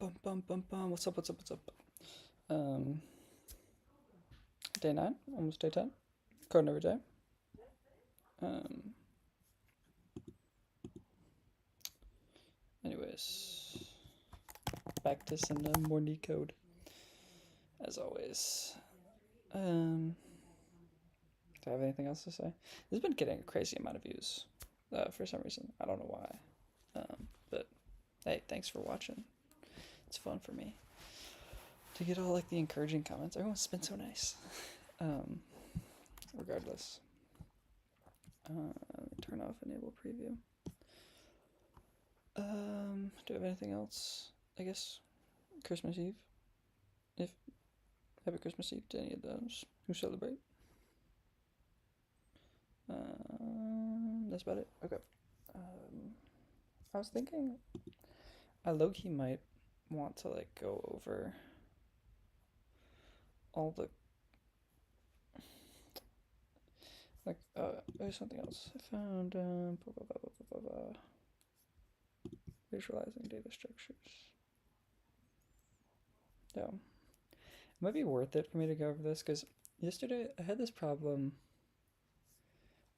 bum, bum, bum, bum. What's up? What's up? What's up? Um, Day 9, almost day 10. Coding every day. Um, Anyways, back to some more leetcode, as always. Do I have anything else to say? This has been getting a crazy amount of views for some reason. I don't know why. But hey, thanks for watching. It's fun for me to get all like the encouraging comments. Everyone's been so nice. Regardless. Let me turn off enable preview. Do I have anything else? I guess Christmas Eve. If Happy Christmas Eve to any of those who celebrate. That's about it. Okay. I was thinking I low-key might want to like go over all the there's something else I found. Visualizing data structures. Yeah, it might be worth it for me to go over this because yesterday I had this problem.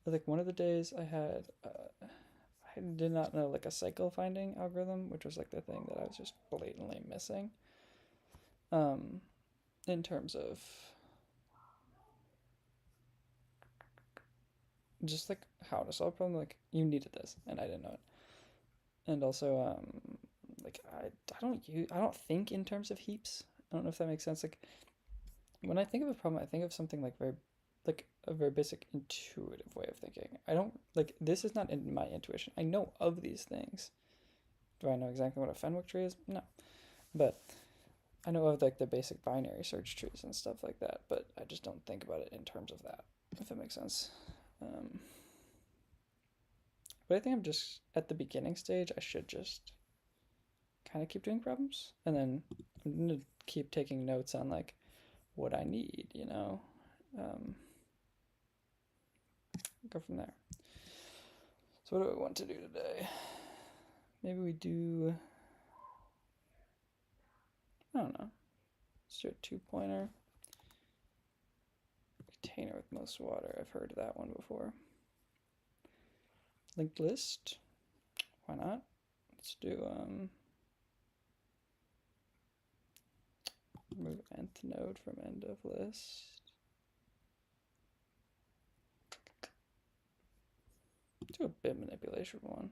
Like one of the days I had, I did not know like a cycle finding algorithm, which was like the thing that I was just blatantly missing. In terms of just like how to solve a problem, like you needed this, and I didn't know it. And also, like I don't think in terms of heaps. I don't know if that makes sense. Like when I think of a problem, I think of something like like a very basic intuitive way of thinking. I don't like this is not in my intuition. I know of these things. Do I know exactly what a Fenwick tree is? No, but I know of like the basic binary search trees and stuff like that. But I just don't think about it in terms of that. If that makes sense. But I think I'm just at the beginning stage. I should just kind of keep doing problems, and then I'm gonna keep taking notes on like what I need. Go from there. So what do I want to do today? Maybe we do, I don't know. Let's do a 2-pointer. Container with most water. I've heard of that one before. Linked list. Why not? Let's do remove nth node from end of list. Do a bit manipulation one.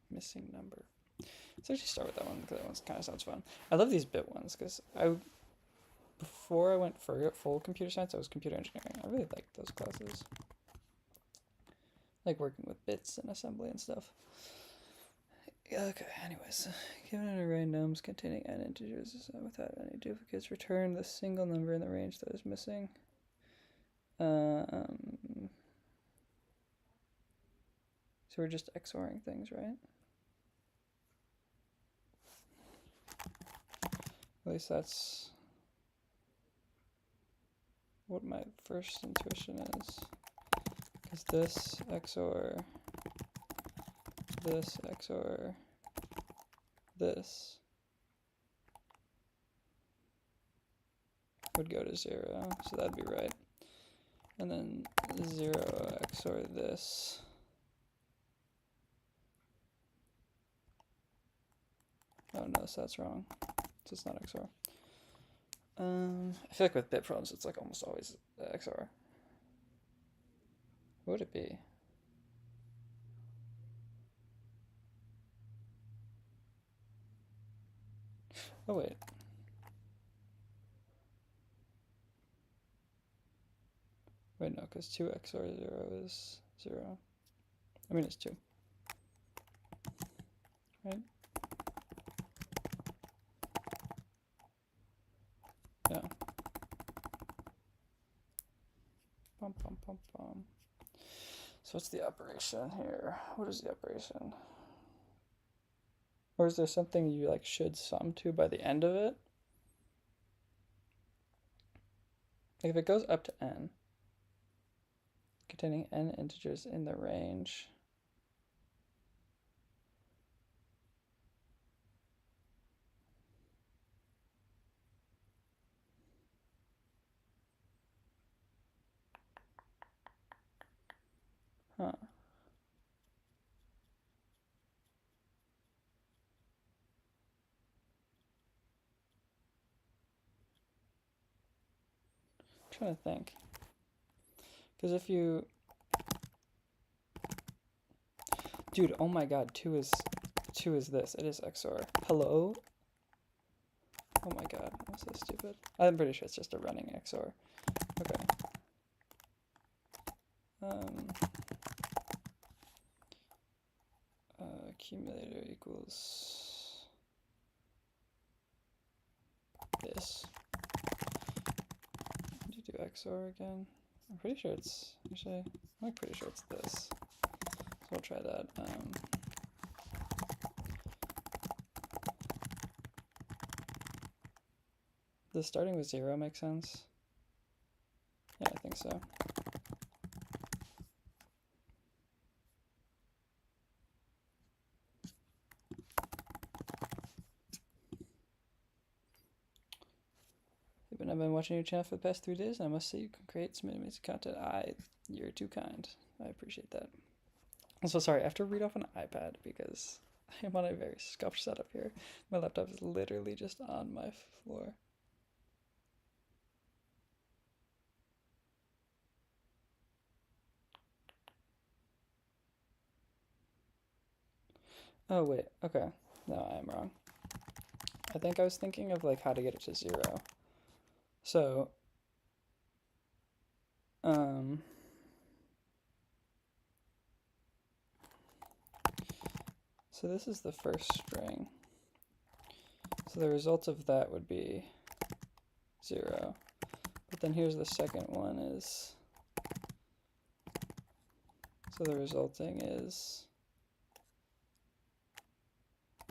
Missing number. Let's actually start with that one because that one kind of sounds fun. I love these bit ones because before I went for full computer science, I was computer engineering. I really liked those classes. Like working with bits and assembly and stuff. Okay, anyways. Given an array nums containing n integers without any duplicates, return the single number in the range that is missing. So we're just XORing things, right? At least that's what my first intuition is. Because this XOR this would go to 0, so that'd be right. And then 0 XOR this. Oh no, so that's wrong. So it's not XOR. I feel like with bit problems, it's like almost always XOR. What would it be? Oh wait. Wait, no, because 2 XOR 0 is 0. I mean, it's 2. Right? Yeah. Bum, bum, bum, bum. So what's the operation here? What is the operation? Or is there something you like should sum to by the end of it? Like if it goes up to n, containing n integers in the range, Huh. I'm trying to think. Because if you... Dude, oh my god, 2 is this. It is XOR. Hello? Oh my god, I'm so stupid. I'm pretty sure it's just a running XOR. Okay. Accumulator equals this. How do you do XOR again? I'm pretty sure it's, actually, I'm pretty sure it's this. So I'll try that. The starting with 0 makes sense? Yeah, I think so. I've been watching your channel for the past 3 days, and I must say you can create some amazing content. You're too kind. I appreciate that. I'm so sorry, I have to read off an iPad because I'm on a very scuffed setup here. My laptop is literally just on my floor. Oh wait, okay. No, I am wrong. I think I was thinking of like how to get it to 0. So, so this is the first string. So the result of that would be 0. But then here's the second one is, so the resulting is,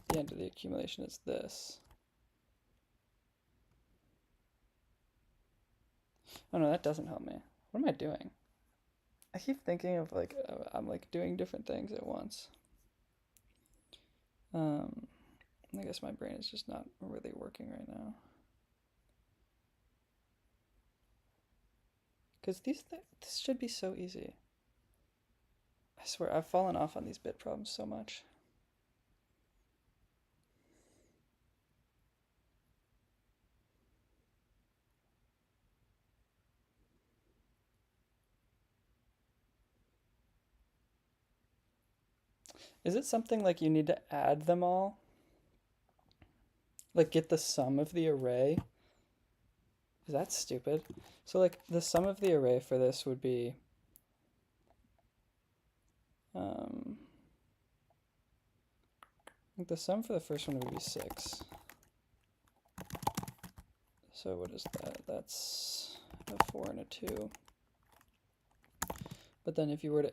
the end of the accumulation is this. Oh no, that doesn't help me. What am I doing? I keep thinking of like, I'm like doing different things at once. I guess my brain is just not really working right now. Because this should be so easy. I swear, I've fallen off on these bit problems so much. Is it something like you need to add them all? Like get the sum of the array? That's stupid. So like the sum of the array for this would be like the sum for the first one would be 6. So what is that? That's a 4 and a 2. But then if you were to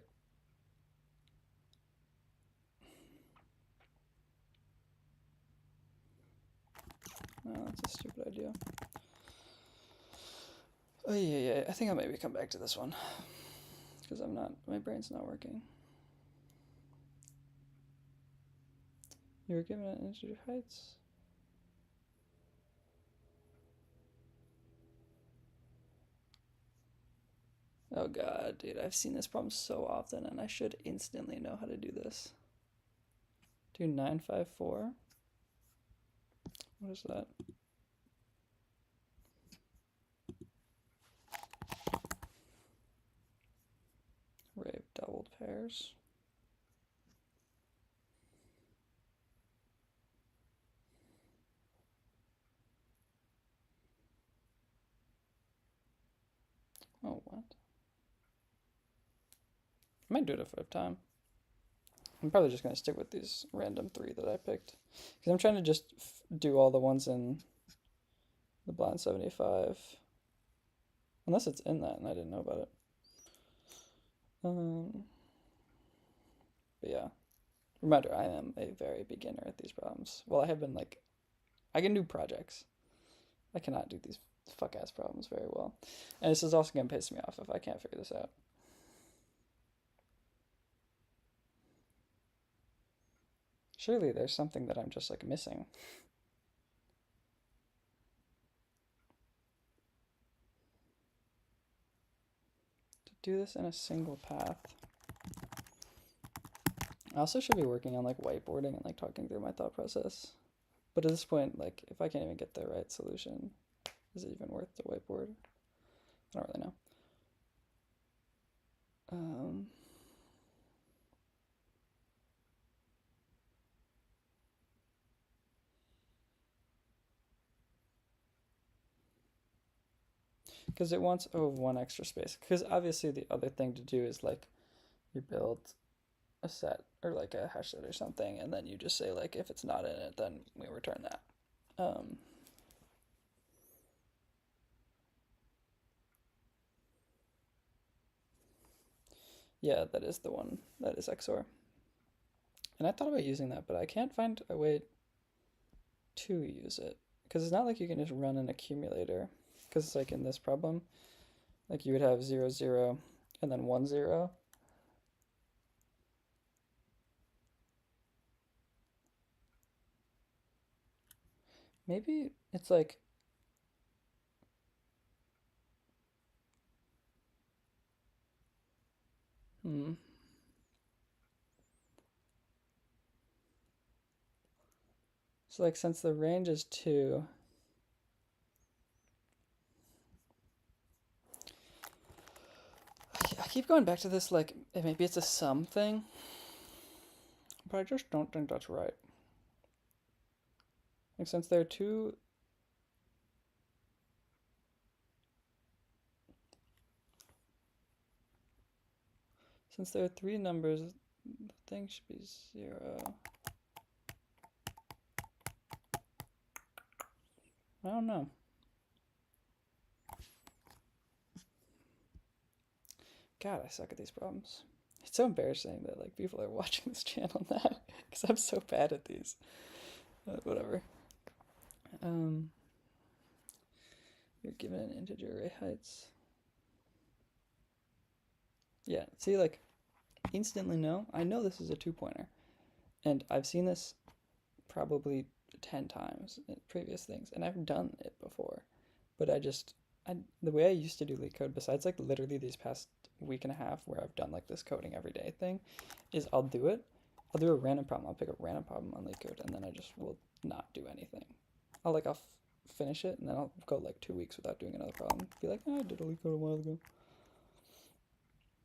oh, that's a stupid idea. Oh yeah, I think I'll maybe come back to this one. Because my brain's not working. You were given an integer heights. Oh god, dude, I've seen this problem so often and I should instantly know how to do this. Do 954. What is that? Array of doubled pairs. Oh, what? I might do it a 5th time. I'm probably just going to stick with these random 3 that I picked. Because I'm trying to just do all the ones in the blind 75. Unless it's in that and I didn't know about it. But yeah. Reminder, I am a very beginner at these problems. Well, I have been like, I can do projects. I cannot do these fuck-ass problems very well. And this is also going to piss me off if I can't figure this out. Surely there's something that I'm just like missing. To do this in a single path. I also should be working on like whiteboarding and like talking through my thought process. But at this point, like if I can't even get the right solution, is it even worth the whiteboard? I don't really know. Because it wants one extra space. Because obviously the other thing to do is like you build a set or like a hash set or something, and then you just say like if it's not in it, then we return that. Yeah, that is the one. That is XOR. And I thought about using that, but I can't find a way to use it. Because it's not like you can just run an accumulator. Because it's like in this problem, like you would have 0, 0, and then 1, 0. Maybe it's like So like since the range is 2, I keep going back to this like maybe it's a sum thing, but I just don't think that's right. Like since there are two, since there are 3 numbers, the thing should be 0. I don't know. God, I suck at these problems. It's so embarrassing that like people are watching this channel now because I'm so bad at these. Whatever. You're given an integer array heights. Yeah, see, like instantly no. I know this is a 2-pointer, and I've seen this probably 10 times in previous things, and I've done it before, but the way I used to do leetcode, besides like literally these past week and a half where I've done like this coding every day thing, is I'll do a random problem, I'll pick a random problem on leetcode, and then I just will not do anything. I'll finish it, and then I'll go like 2 weeks without doing another problem, be like, oh, I did a leetcode a while ago.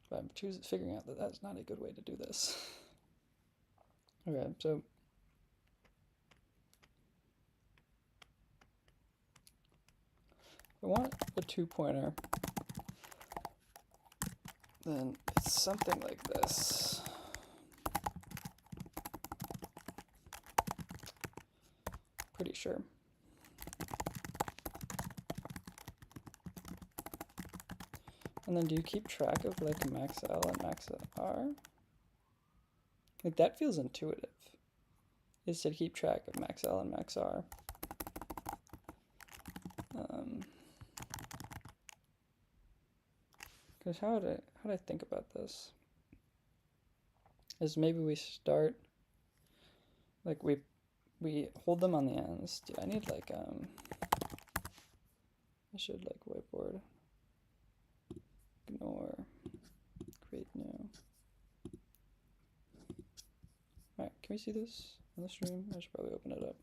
But I'm figuring out that that's not a good way to do this. Okay, so if I want a 2-pointer, then it's something like this. Pretty sure. And then do you keep track of like max L and max R? Like that feels intuitive. Is to keep track of max L and max R. Because how would I think about this? Is maybe we start like we hold them on the ends. Do I need like I should like whiteboard. Ignore. Create new. Alright, can we see this on the stream? I should probably open it up.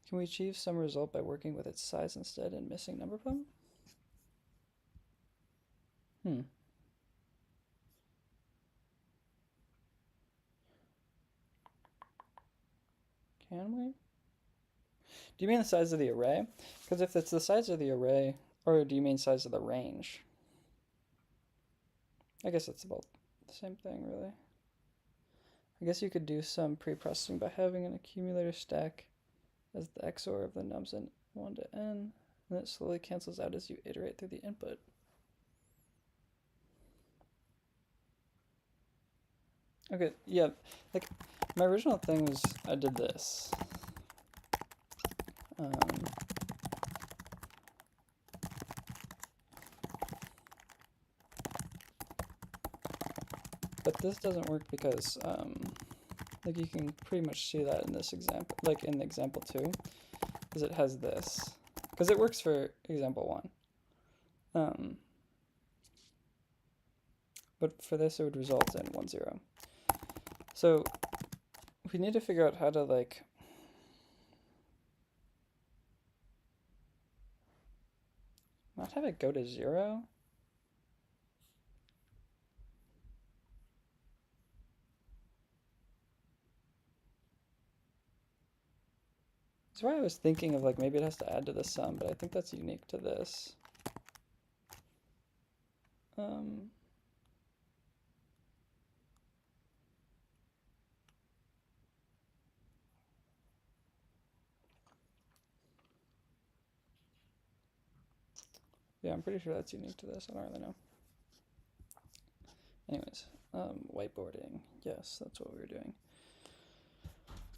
Can we achieve some result by working with its size instead and missing number problem? Can we? Do you mean the size of the array? Because if it's the size of the array, or do you mean size of the range? I guess it's about the same thing, really. I guess you could do some pre-processing by having an accumulator stack as the XOR of the nums in 1 to n, and it slowly cancels out as you iterate through the input. Okay, yeah, like my original thing was I did this. But this doesn't work because like you can pretty much see that in this example, like in example 2, because it has this, because it works for example 1. but for this it would result in 1, 0. So we need to figure out how to like not have it go to 0. That's why I was thinking of like maybe it has to add to the sum, but I think that's unique to this. Yeah, I'm pretty sure that's unique to this. I don't really know. Anyways, whiteboarding. Yes, that's what we were doing.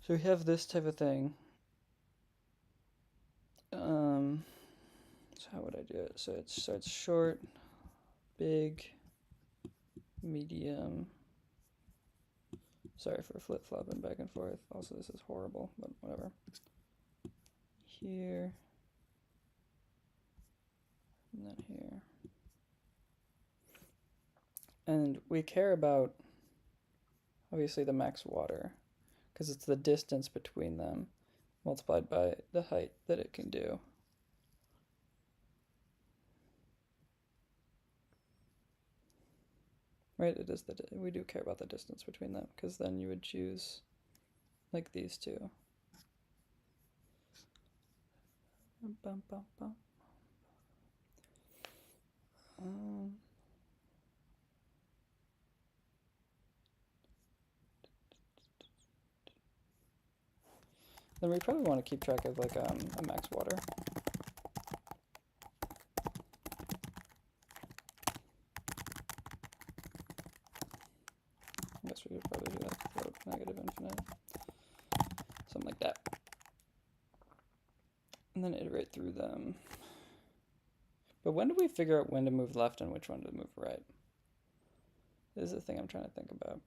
So we have this type of thing. So how would I do it? So it starts short, big, medium. Sorry for flip-flopping back and forth. Also, this is horrible, but whatever. Here. And then here. And we care about, obviously, the max water, because it's the distance between them multiplied by the height that it can do. Right, it is we do care about the distance between them, because then you would choose like these two. Bum, bum, bum. Then we probably want to keep track of like a max water. I guess we could probably do that for negative infinite. Something like that. And then iterate through them. But when do we figure out when to move left and which one to move right? This is the thing I'm trying to think about.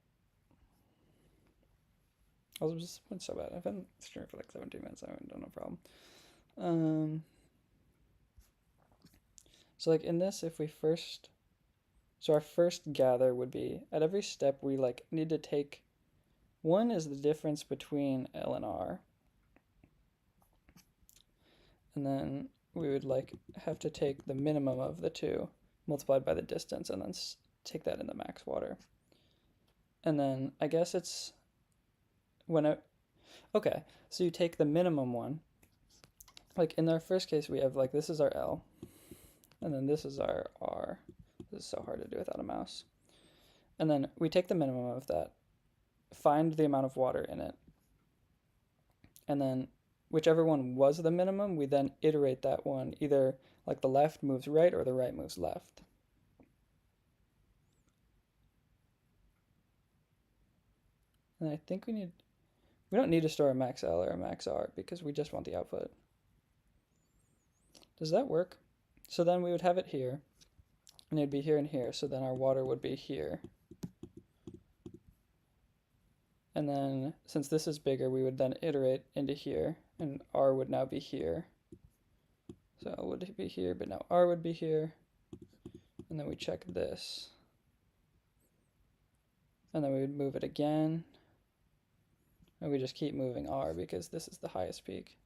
I was just so bad. I've been streaming for like 17 minutes. I don't know problem. So like in this, if we first, so our first gather would be at every step we like need to take, one is the difference between L and R. And then we would like have to take the minimum of the two multiplied by the distance and then take that in the max water. And then I guess it's okay, so you take the minimum one. Like in our first case, we have like, this is our L, and then this is our R. This is so hard to do without a mouse. And then we take the minimum of that, find the amount of water in it, and then whichever one was the minimum, we then iterate that one, either like the left moves right or the right moves left. And I think we don't need to store a max L or a max R because we just want the output. Does that work? So then we would have it here, and it'd be here and here, so then our water would be here. And then, since this is bigger, we would then iterate into here, and R would now be here. So L would be here, but now R would be here. And then we check this. And then we would move it again. And we just keep moving R because this is the highest peak.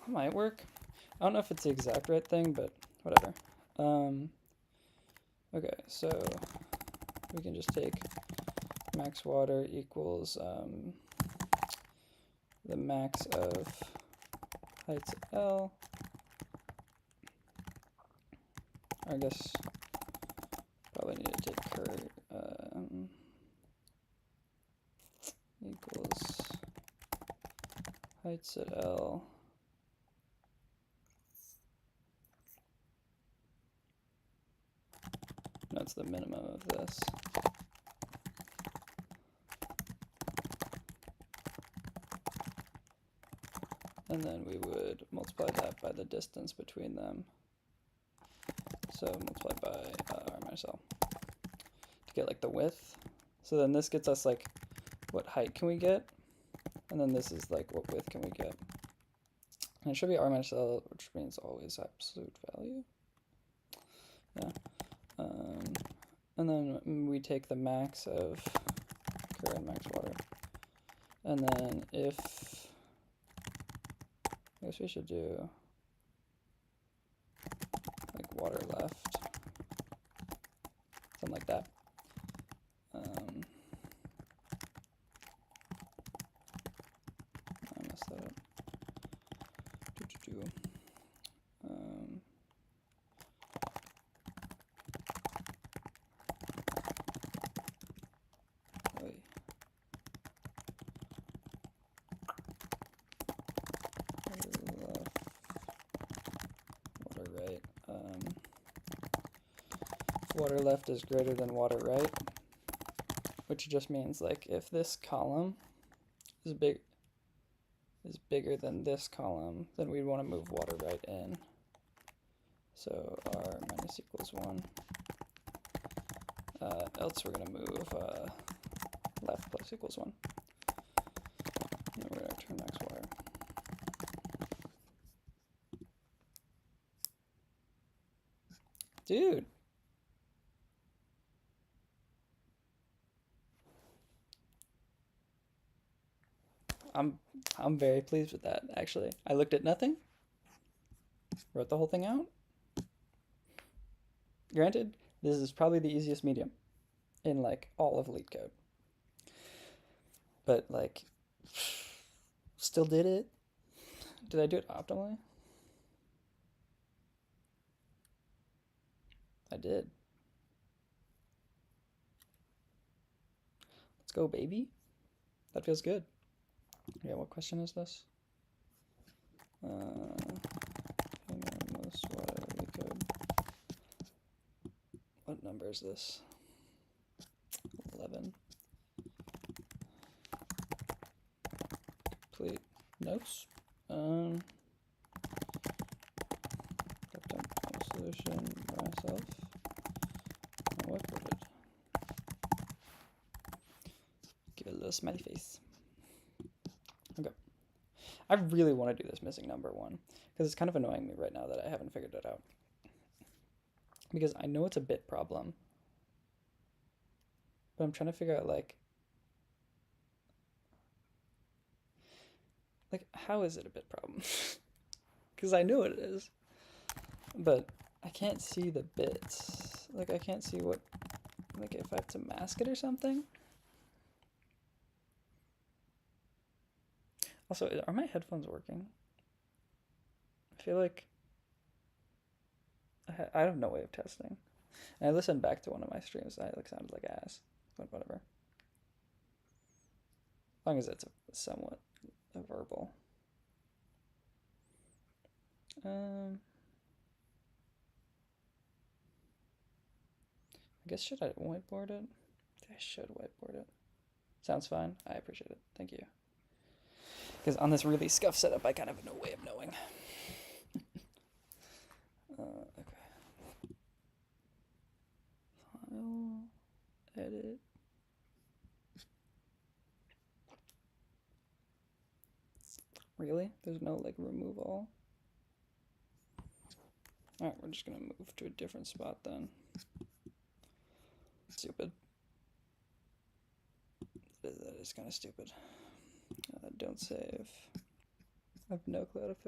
That might work. I don't know if it's the exact right thing, but whatever. Okay, so we can just take max water equals the max of heights at L. I guess probably need to take equals heights at L. That's the minimum of this. And then we would multiply that by the distance between them. So multiply by R minus L to get like the width. So then this gets us like what height can we get? And then this is like what width can we get? And it should be R minus L, which means always absolute value. Yeah. And then we take the max of current max water. And then if, I guess we should do like water left, something like that. I messed that up. Water right. Water left is greater than water right, which just means like if this column is bigger than this column, then we'd want to move water right in. So r minus equals 1. Else we're going to move left plus equals 1. And we're going to return max water. Dude. I'm very pleased with that, actually. I looked at nothing, wrote the whole thing out. Granted, this is probably the easiest medium in like all of LeetCode. But like, still did it. Did I do it optimally? I did. Let's go, baby. That feels good. Yeah, what question is this? Most water LeetCode. What number is this? 11. Complete notes. Got a solution by myself. What coded? Give it a little smiley face. Okay. I really want to do this missing number one because it's kind of annoying me right now that I haven't figured it out. Because I know it's a bit problem, but I'm trying to figure out like how is it a bit problem? Because I know it is, but I can't see the bits. Like I can't see what, like if I have to mask it or something. Also, are my headphones working? I feel like I have no way of testing. And I listened back to one of my streams and I like sounded like ass, but whatever. As long as it's somewhat verbal. I guess should I whiteboard it? I should whiteboard it. Sounds fine. I appreciate it. Thank you. Because on this really scuffed setup, I kind of have no way of knowing. Okay. File, edit. Really? There's no like remove all? Alright, we're just gonna move to a different spot then. Stupid. That is kind of stupid. Don't save. I have no clue how to fix